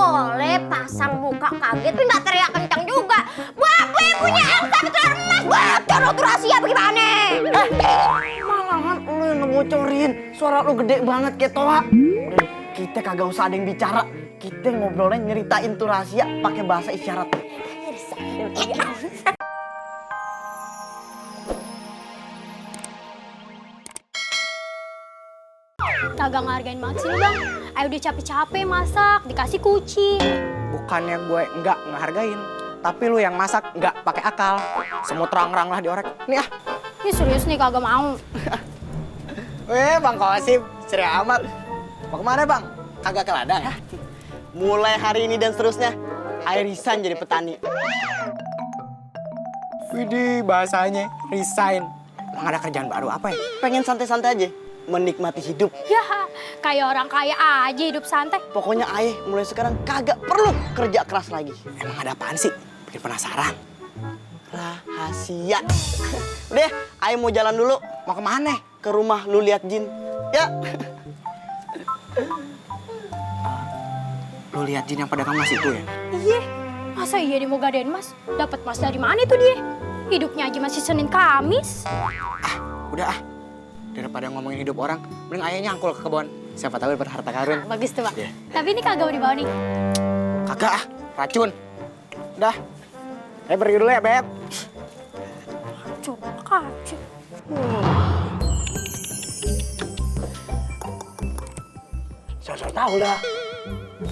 boleh pasang muka kaget, tapi nggak teriak kencang juga. Babe punya Elsa itu telur emas. Bocor tuh rahasia bagaimana? Malahan lu yang ngebocorin. Suara lu gede banget kayak Toha. Udah, kita kagak usah ada yang bicara. Kita ngobrolnya nyeritain tuh rahasia pakai bahasa isyarat. Kagak ngehargain banget sih lu, Bang. Ayo udah capek-capek masak, dikasih kucing. Bukannya gue nggak ngehargain, tapi lu yang masak nggak pakai akal. Semua terang-terang lah diorek. Nih ah. Ini serius nih kagak mau. Bang Kosip, ceria amat. Mau kemana bang? Kagak ke ladang ya? Mulai hari ini dan seterusnya, I resign jadi petani. Widih, bahasanya resign. Emang ada kerjaan baru apa ya? Pengen santai-santai aja, menikmati hidup. Ya, kayak orang kaya aja hidup santai. Pokoknya ayah mulai sekarang kagak perlu kerja keras lagi. Emang ada apaan sih? Bikin penasaran. Rahasia. Udah, ayah mau jalan dulu. Mau kemana? Ke rumah lu lihat Jin. Ya. Lu lihat Jin yang pedagang emas itu ya? Iya, masa iya dia mau gadein mas? Dapat mas dari mana itu dia? Hidupnya aja masih Senin Kamis. Udah ah. Daripada ngomongin hidup orang, mending ayah nyangkul ke kebun. Siapa tahu dapat harta karun. Bagus tuh, Bang. Iya. Tapi ini kagak mau dibawa nih. Kagak ah, racun. Udah. Ayo pergi dulu ya, Beb. Coba kacau. Sao tahu dah.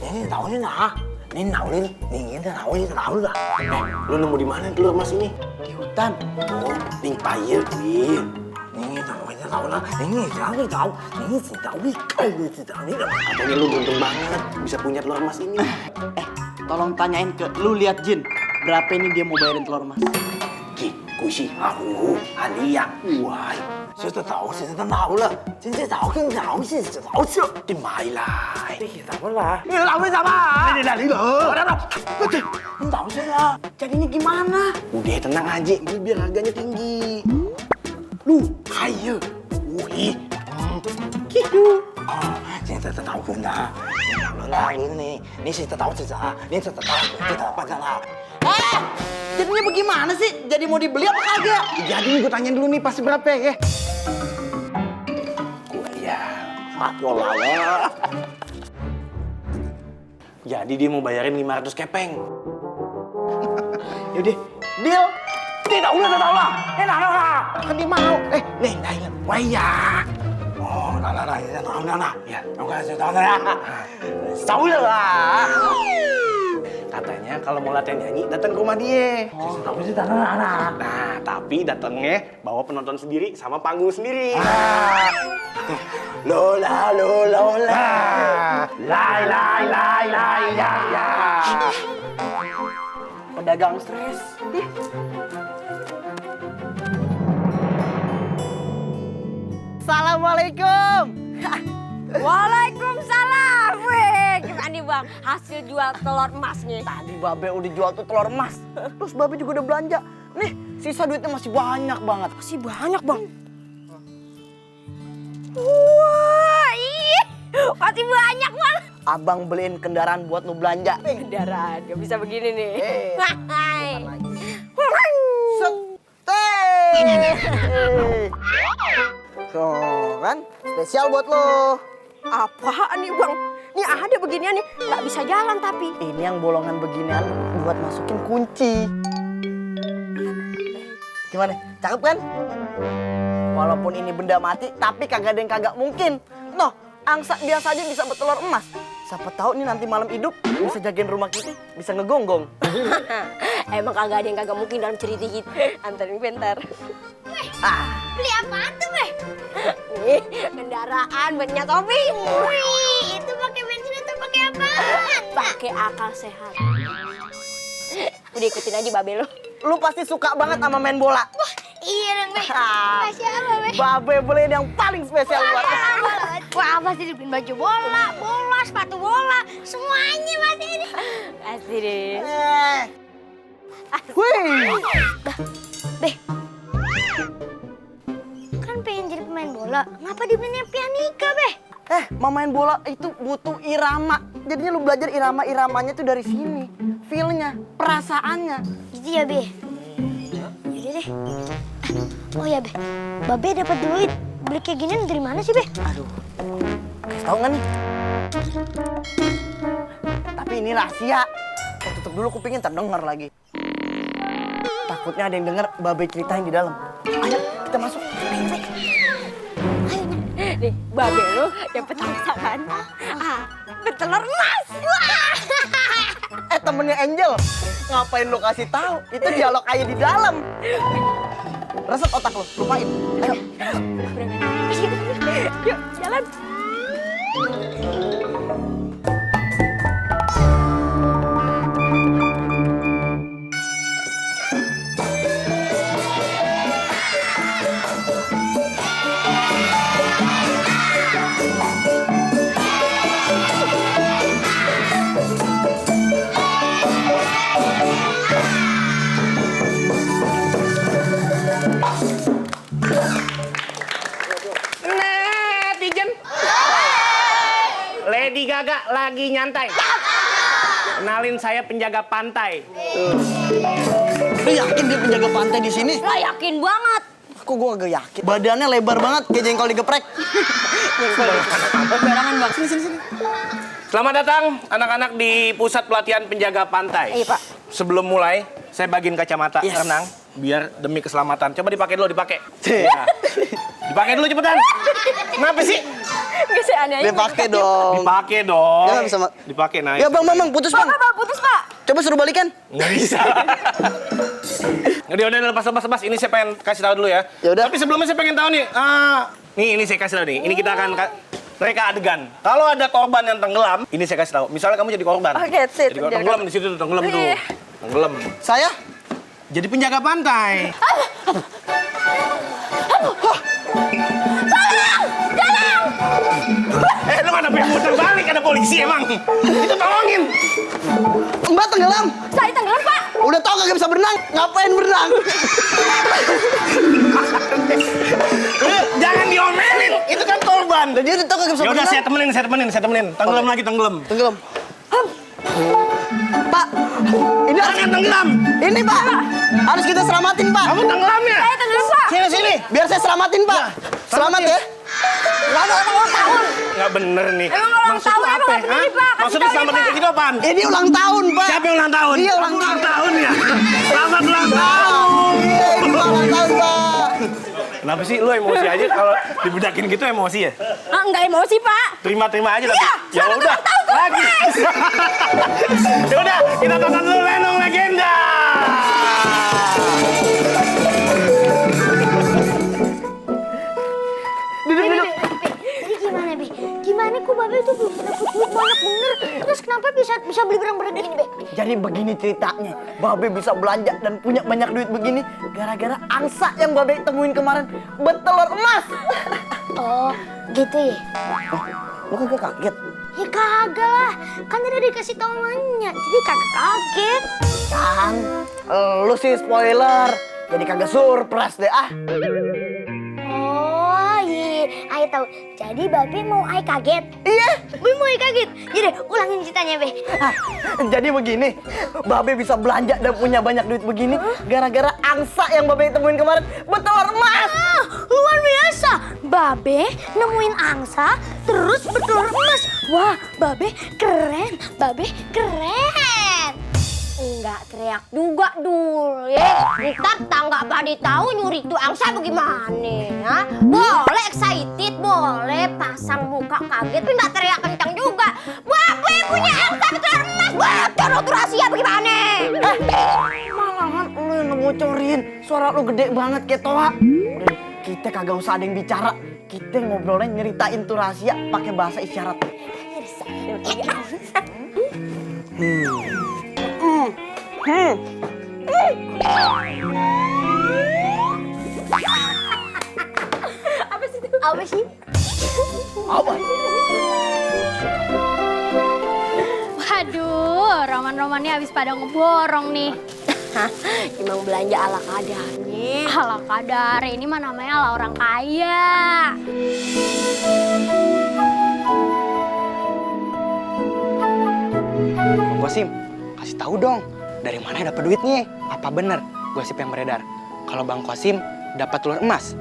Ini tahunya nah. Ini naulin, nih kita tahu dah. Lu nemu di mana telur emas ini? Di hutan. Oh, ning payir nih. Nih tahu lah. Ini tahu. Ini si tahu nih. Katanya lu beruntung banget bisa punya telur emas ini. Tolong tanyain ke lu lihat Jin. Berapa ini dia mau bayarin telur emas? Ki, kuisi aku, hadiah. Wah, saya tahu lah. Saya tahu sih. Di Mailah. Tahu lah. Ini tahu siapa? Ini dari lo. Tahu saya. Jadinya gimana? Udah tenang aja, ini biar harganya tinggi. Lu kaya. Wih. Gitu. Oh, saya tahu kena. Ini saya tahu saja. Ini saya tahu kita apa salah. Jadinya bagaimana sih? Jadi mau dibeli apa kagak? Jadi gue tanya dulu nih pasti berapa ya? Gua ya. Lah. Jadi dia mau bayarin 500 kepeng. Yaudah, deal. Tidak tahu lah. Nah. Kan dia mau. Nih, waya. Oh, nah. Ya, enggak saya tahu lah. Tahu lah. Katanya kalau mau latihan nyanyi datang ke rumah dia. Tahu sih anak. Nah, tapi datangnya bawa penonton sendiri sama panggung sendiri. Lola. Lai ya. Pedagang stres. Assalamualaikum. Waalaikumsalam. Weh, gimana nih bang? Hasil jual telur emasnya. Tadi Babe udah jual tuh telur emas. Terus Babe juga udah belanja. Nih, sisa duitnya masih banyak banget. Masih banyak bang. Wah, masih banyak bang. Abang beliin kendaraan buat lu belanja. Kendaraan, gak bisa begini nih. Hai. Tuh kan, spesial buat lo. Apaan nih bang? Nih ada beginian nih, nggak bisa jalan tapi. Ini yang bolongan beginian buat masukin kunci. Gimana? Cakep kan? Walaupun ini benda mati, tapi kagak ada yang kagak mungkin. Noh, angsa biasa aja bisa bertelur emas. Siapa tahu nih nanti malam hidup bisa jagain rumah kita, bisa ngegonggong. Emang kagak ada yang kagak mungkin dalam cerita kita. Antarin bentar. Beli apa tuh, Beh? Nih, kendaraan banyak topi. Wih, itu pakai bensin atau pakai apa? Pakai akal sehat. Udah ikutin aja Babe lo. Lu pasti suka banget sama main bola. Wah, iya dong, Beh. Kasih apa, Beh? Babe beliin yang paling spesial buat lo. Wah, pasti dibeliin baju bola, sepatu bola, semuanya pasti ini. Pasti deh. Wih. Beh, kan pengen jadi pemain bola, ngapa dibelinya pianika, Beh? Mau main bola itu butuh irama. Jadinya lu belajar irama-iramanya tuh dari sini. Feel-nya, perasaannya. Gitu ya, Be? Yaudah deh. Oh ya, Be. Babe dapat duit beli kayak ginian dari mana sih, Be? Aduh, kasih tau nggak nih? Tapi ini rahasia. Tutup dulu kupingin, terdengar lagi. Takutnya ada yang denger Babe ceritain di dalam. Ayo, kita masuk. Nih, Babe lu dapet angsa kan? Betelor emas. Wah! Temennya Angel, ngapain lu kasih tahu? Itu dialog aja di dalam. Reset otak lu, lupain. Ayo. Yuk, jalan. Netizen. Lady Gaga lagi nyantai. Kenalin saya penjaga pantai. Lu yakin dia penjaga pantai di sini? Lah yakin banget. Kok gua agak yakin? Badannya lebar banget kayak jengkol digeprek. Barangan Bang. Sini. Selamat datang anak-anak di pusat pelatihan penjaga pantai. Iya, Pak. Sebelum mulai, saya bagiin kacamata Yes. renang biar demi keselamatan. Coba dipakai dulu, dipakai. Ya. Dipakai dulu cepetan. Kenapa sih? Gak sih aneh aja. Dipakai dong. Dipakai dong. Ya, bisa, Mak. Dipakai, naik. Ya bang, putus bang. Pak, putus, Pak. Coba suruh balikan. Nggak bisa. Udah lepas. Ini saya pengen kasih tahu dulu ya. Ya udah. Tapi sebelumnya saya pengen tahu nih. Ini saya kasih tahu nih. Ini kita akan reka adegan. Kalau ada korban yang tenggelam, ini saya kasih tahu. Misalnya kamu jadi korban. Oke, sip. Jadi tenggelam di situ tuh, tenggelam tuh. Iya. Tenggelam. Saya? Jadi penjaga pantai. Lu mana pengen muter balik, ada polisi emang. Itu tolongin. Mbak tenggelam. Saya tenggelam, Pak. Udah tau kagak bisa berenang. Ngapain berenang? Jangan diomelin, itu kan korban. Dan dia udah tau kagak bisa Ya udah berenang. saya temenin. Tenggelam lagi, tenggelam. Tenggelam. Pak, ini Jangan tenggelam. ini Pak. Harus kita selamatin Pak. Kamu tenggelam ya? Saya tenggelam, Pak. Sini. Biar saya selamatin Pak. Selamat ya. Ulang tahun. Nggak bener nih. Emang ulang Maksud tahun, lu emang apa? nggak bener nih, Pak. Kasih Maksudnya tahu nih, selamatin Pak. kayak gitu apaan? Ini ulang tahun Pak. Siapa yang ulang tahun? Iya, ulang Kamu tahun. tahun ya? Selamat ulang tahun. Iya, ini Pak ulang tahun Pak. Kenapa sih lu emosi aja kalau dibedakin gitu emosi ya? Enggak emosi, Pak. Terima aja tapi. Iya, Ya selamat udah. ulang tahun, Lagi. Ya udah, kita tonton dulu Lenong Legenda. Duduk. Ini gimana, Be? Gimana kok Babe tuh dapat duit banyak bener? Terus kenapa bisa beli barang-barang gini, Be? Jadi begini ceritanya. Babe bisa belanja dan punya banyak duit begini gara-gara angsa yang Babe temuin kemarin betelor emas. Oh, gitu ya? Lu kagak kaget? Ya kagak lah, kan udah dikasih tau mamanya, jadi kagak kaget. Kan, lu sih spoiler. Jadi kagak surprise deh ah. Oh iya, Ayo tahu. Jadi Babe mau Ayo kaget. Iya. Babe mau Ayo kaget. Jadi ulangin ceritanya, Be. Jadi begini, Babe bisa belanja dan punya banyak duit begini gara-gara angsa yang Babe temuin kemarin betelor emas. Luar biasa. Babe nemuin angsa terus betelor emas. Wah, Babe keren. Babe keren. Enggak teriak juga dul ya. Ntar tangga Badi tahu nyuri itu angsa bagaimana ya. Boleh excited, boleh pasang muka kaget, tapi nggak teriak kencang juga. Babe punya angsa betelor emas, bocor lo tuh rahasia bagaimana? Malahan lu yang ngebocorin. Suara lu gede banget kayak toa. Udah, kita kagak usah ada yang bicara. Kita ngobrolnya nyeritain tuh rahasia pakai bahasa isyarat. Apa sih? Apa? Waduh, roman-romannya habis pada ngeborong nih. Emang belanja ala kadarnya. Ala kadar, ini mah namanya ala orang kaya. Kosim, kasih tahu dong, dari mana dapat duitnya? Apa bener gosip yang beredar kalau Bang Kosim dapat telur emas